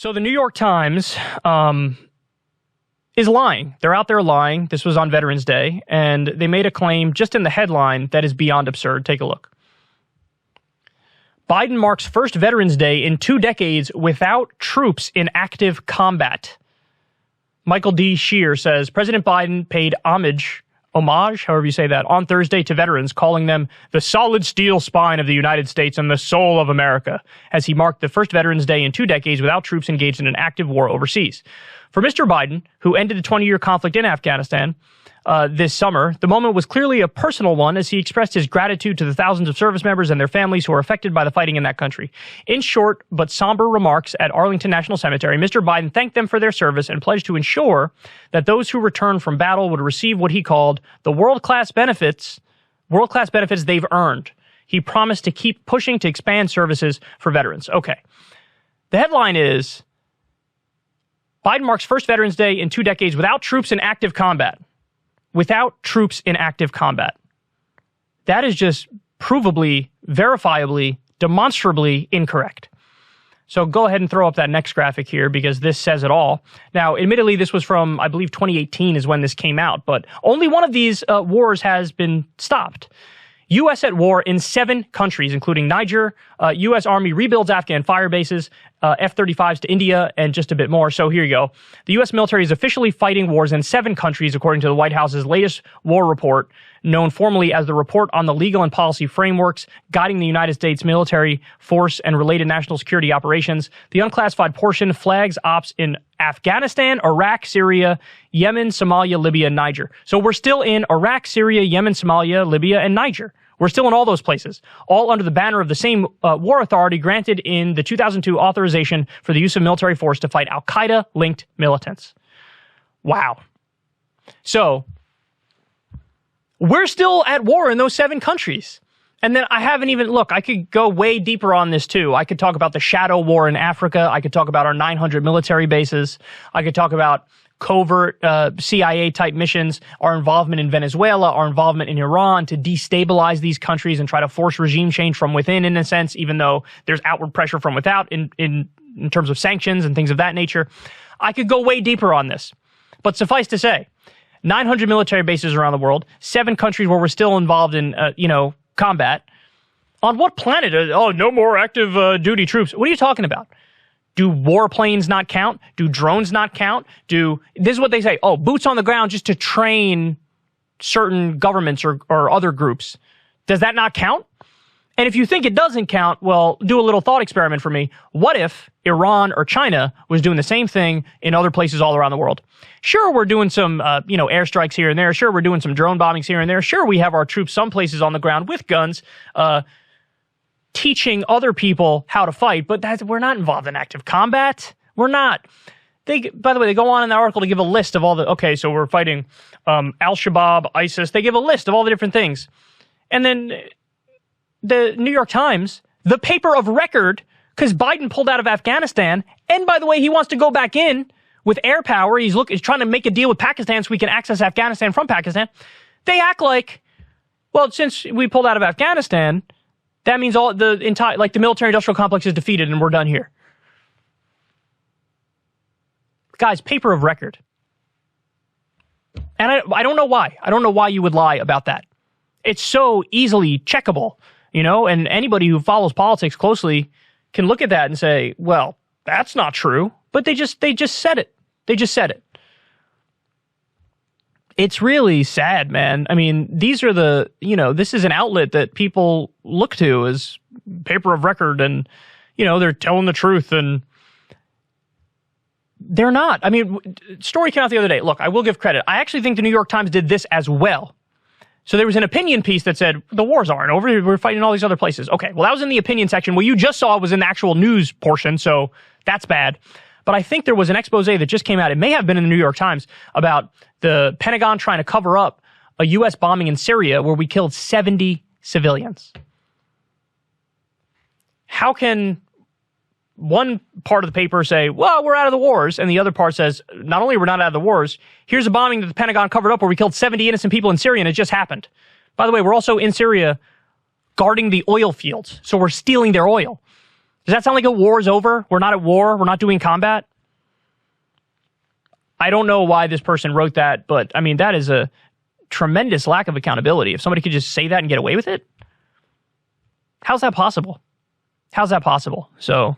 So the New York Times is lying. They're out there lying. This was on Veterans Day, and they made a claim just in the headline that is beyond absurd. Take a look. Biden marks first Veterans Day in 2 decades without troops in active combat. Michael D. Shear says President Biden paid homage, however you say that, on Thursday to veterans, calling them the solid steel spine of the United States and the soul of America, as he marked the first Veterans Day in 2 decades without troops engaged in an active war overseas. For Mr. Biden, who ended the 20-year conflict in Afghanistan this summer, the moment was clearly a personal one as he expressed his gratitude to the thousands of service members and their families who were affected by the fighting in that country. In short but somber remarks at Arlington National Cemetery, Mr. Biden thanked them for their service and pledged to ensure that those who returned from battle would receive what he called the world-class benefits they've earned. He promised to keep pushing to expand services for veterans. Okay. The headline is, Biden marks first Veterans Day in 2 decades without troops in active combat. Without troops in active combat. That is just provably, verifiably, demonstrably incorrect. So go ahead and throw up that next graphic here because this says it all. Now, admittedly, this was from, I believe, 2018 is when this came out, but only one of these wars has been stopped. U.S. at war in 7 countries, including Niger. U.S. Army rebuilds Afghan fire bases, F-35s to India, and just a bit more. So here you go. The U.S. military is officially fighting wars in 7 countries, according to the White House's latest war report, known formally as the Report on the Legal and Policy Frameworks Guiding the United States Military Force and Related National Security Operations. The unclassified portion flags ops in Afghanistan, Iraq, Syria, Yemen, Somalia, Libya, and Niger. So we're still in Iraq, Syria, Yemen, Somalia, Libya, and Niger. We're still in all those places, all under the banner of the same war authority granted in the 2002 authorization for the use of military force to fight al-Qaeda-linked militants. Wow. So, we're still at war in those 7 countries. And then I haven't even, look, I could go way deeper on this too. I could talk about the shadow war in Africa. I could talk about our 900 military bases. I could talk about covert CIA-type missions, our involvement in Venezuela, our involvement in Iran to destabilize these countries and try to force regime change from within, in a sense, even though there's outward pressure from without in terms of sanctions and things of that nature. I could go way deeper on this. But suffice to say, 900 military bases around the world, 7 countries where we're still involved in, combat. On what planet? No more active duty troops. What are you talking about? Do warplanes not count? Do drones not count? This is what they say. Oh, boots on the ground just to train certain governments or other groups. Does that not count? And if you think it doesn't count, well, do a little thought experiment for me. What if Iran or China was doing the same thing in other places all around the world? Sure, we're doing some, airstrikes here and there. Sure, we're doing some drone bombings here and there. Sure, we have our troops some places on the ground with guns, teaching other people how to fight, but we're not involved in active combat. We're not. By the way, they go on in the article to give a list of all so we're fighting Al-Shabaab, ISIS. They give a list of all the different things. And then the New York Times, the paper of record, because Biden pulled out of Afghanistan, and by the way, he wants to go back in with air power. He's trying to make a deal with Pakistan so we can access Afghanistan from Pakistan. They act like, well, since we pulled out of Afghanistan, that means the military-industrial complex is defeated and we're done here. Guys, paper of record. And I don't know why. I don't know why you would lie about that. It's so easily checkable, and anybody who follows politics closely can look at that and say, well, that's not true. But they just said it. They just said it. It's really sad, man. I mean, these are this is an outlet that people look to as paper of record and, they're telling the truth and they're not. I mean, story came out the other day. Look, I will give credit. I actually think the New York Times did this as well. So there was an opinion piece that said, the wars aren't over. We're fighting in all these other places. Okay, well, that was in the opinion section. What you just saw was in the actual news portion, so that's bad. But I think there was an expose that just came out. It may have been in the New York Times about the Pentagon trying to cover up a U.S. bombing in Syria where we killed 70 civilians. How can one part of the paper say, well, we're out of the wars, and the other part says, not only we're not out of the wars, here's a bombing that the Pentagon covered up where we killed 70 innocent people in Syria, and it just happened. By the way, we're also in Syria guarding the oil fields, so we're stealing their oil. Does that sound like a war's over? We're not at war. We're not doing combat. I don't know why this person wrote that, but I mean, that is a tremendous lack of accountability. If somebody could just say that and get away with it, how's that possible? How's that possible? So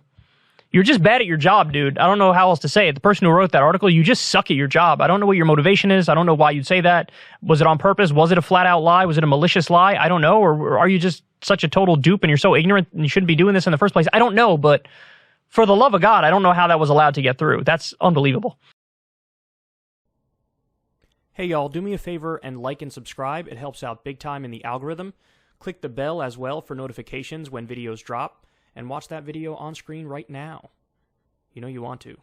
you're just bad at your job, dude. I don't know how else to say it. The person who wrote that article, you just suck at your job. I don't know what your motivation is. I don't know why you'd say that. Was it on purpose? Was it a flat out lie? Was it a malicious lie? I don't know. Or are you just such a total dupe and you're so ignorant and you shouldn't be doing this in the first place? I don't know, but for the love of God, I don't know how that was allowed to get through. That's unbelievable. Hey y'all, do me a favor and like and subscribe. It helps out big time in the algorithm. Click the bell as well for notifications when videos drop, and watch that video on screen right now. You know you want to.